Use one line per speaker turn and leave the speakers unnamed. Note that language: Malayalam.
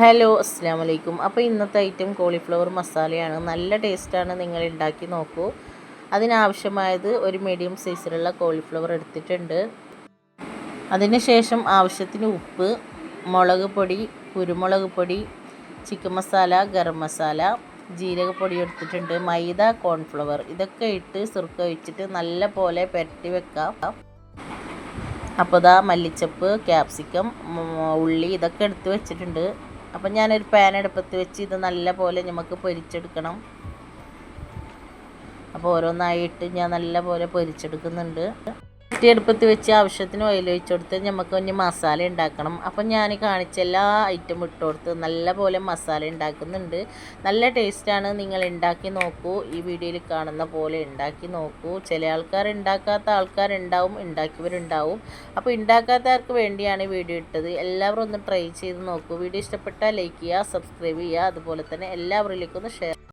ഹലോ അസ്സാം വലൈക്കും. അപ്പോൾ ഇന്നത്തെ ഐറ്റം കോളിഫ്ലവർ മസാലയാണ്. നല്ല ടേസ്റ്റാണ്, നിങ്ങൾ ഉണ്ടാക്കി നോക്കൂ. അതിനാവശ്യമായത് ഒരു മീഡിയം സൈസിലുള്ള കോളിഫ്ലവർ എടുത്തിട്ടുണ്ട്. അതിന് ശേഷം ആവശ്യത്തിന് ഉപ്പ്, മുളക് പൊടി, കുരുമുളക് പൊടി, ചിക്കൻ മസാല, ഗരം മസാല, ജീരകപ്പൊടി എടുത്തിട്ടുണ്ട്, മൈദ, കോൺഫ്ലവർ ഇതൊക്കെ ഇട്ട് സുർക്ക ഒഴിച്ചിട്ട് നല്ല പോലെ പുരട്ടി വെക്കാം. അപ്പോൾ ഇതാ മല്ലിച്ചപ്പ്, ക്യാപ്സിക്കം, ഉള്ളി ഇതൊക്കെ എടുത്ത് വെച്ചിട്ടുണ്ട്. അപ്പം ഞാനൊരു പാൻ അടുപ്പത്ത് വെച്ച് ഇത് നല്ല പോലെ നമുക്ക് പൊരിച്ചെടുക്കണം. അപ്പോൾ ഓരോന്നായിട്ട് ഞാൻ നല്ല പോലെ പൊരിച്ചെടുക്കുന്നുണ്ട്. അടുപ്പത്ത് വെച്ച് ആവശ്യത്തിന് ഓയിൽ ഒഴിച്ച് കൊടുത്ത് നമുക്ക് ഇനി മസാല ഉണ്ടാക്കണം. അപ്പം ഞാൻ കാണിച്ച എല്ലാ ഐറ്റം ഇട്ട് കൊടുത്ത് നല്ല പോലെ മസാല ഉണ്ടാക്കുന്നുണ്ട്. നല്ല ടേസ്റ്റാണ്, നിങ്ങൾ ഉണ്ടാക്കി നോക്കൂ. ഈ വീഡിയോയിൽ കാണുന്ന പോലെ ഉണ്ടാക്കി നോക്കൂ. ചില ആൾക്കാർ ഉണ്ടാക്കാത്ത ആൾക്കാരുണ്ടാവും, ഉണ്ടാക്കിയവരുണ്ടാവും. അപ്പോൾ ഉണ്ടാക്കാത്തവർക്ക് വേണ്ടിയാണ് വീഡിയോ ഇട്ടത്. എല്ലാവരും ഒന്ന് ട്രൈ ചെയ്ത് നോക്കൂ. വീഡിയോ ഇഷ്ടപ്പെട്ടാൽ ലൈക്ക് ചെയ്യുക, സബ്സ്ക്രൈബ് ചെയ്യുക. അതുപോലെ തന്നെ എല്ലാവരിലേക്കും ഒന്ന് ഷെയർ